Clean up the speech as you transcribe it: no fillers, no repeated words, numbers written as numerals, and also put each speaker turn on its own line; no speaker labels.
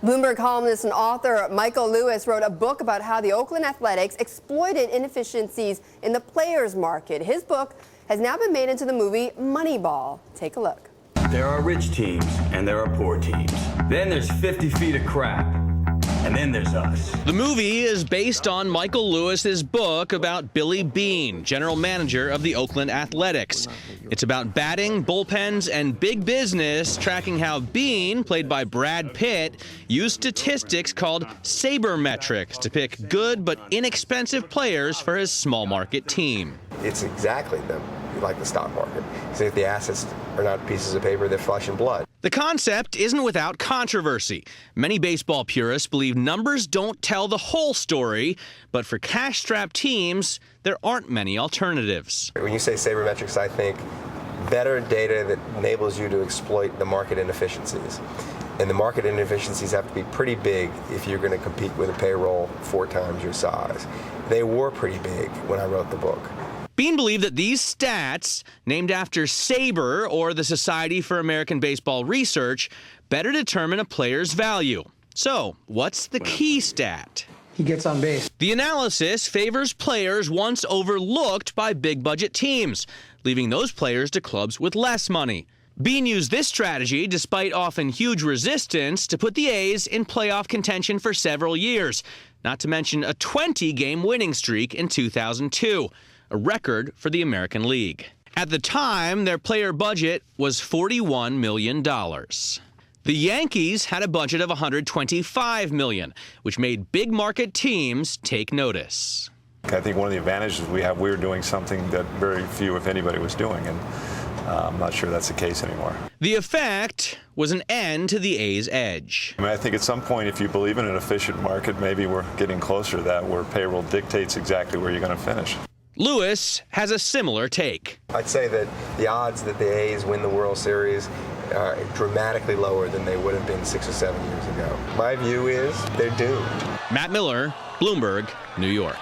Bloomberg columnist and author Michael Lewis wrote a book about how the Oakland Athletics exploited inefficiencies in the players' market. His book has now been made into the movie Moneyball. Take a look.
There are rich teams and there are poor teams. Then there's 50 feet of crap. And then there's us.
The movie is based on Michael Lewis's book about Billy Beane, general manager of the Oakland Athletics. It's about batting, bullpens, and big business, tracking how Beane, played by Brad Pitt, used statistics called sabermetrics to pick good but inexpensive players for his small market team.
It's exactly like the stock market. So if the assets are not pieces of paper, they're flesh and blood.
The concept isn't without controversy. Many baseball purists believe numbers don't tell the whole story, but for cash-strapped teams, there aren't many alternatives.
When you say sabermetrics, I think better data that enables you to exploit the market inefficiencies. And the market inefficiencies have to be pretty big if you're going to compete with a payroll 4 times your size. They were pretty big when I wrote the book.
Beane believed that these stats, named after SABR, or the Society for American Baseball Research, better determine a player's value. So, what's the key stat?
He gets on base.
The analysis favors players once overlooked by big-budget teams, leaving those players to clubs with less money. Beane used this strategy, despite often huge resistance, to put the A's in playoff contention for several years, not to mention a 20-game winning streak in 2002. A record for the American League. At the time, their player budget was $41 million. The Yankees had a budget of $125 million, which made big market teams take notice.
I think one of the advantages we have, we're doing something that very few, if anybody, was doing, and I'm not sure that's the case anymore.
The effect was an end to the A's edge.
I think at some point, if you believe in an efficient market, maybe we're getting closer to that, where payroll dictates exactly where you're going to finish.
Lewis has a similar take.
I'd say that the odds that the A's win the World Series are dramatically lower than they would have been 6 or 7 years ago. My view is they're doomed.
Matt Miller, Bloomberg, New York.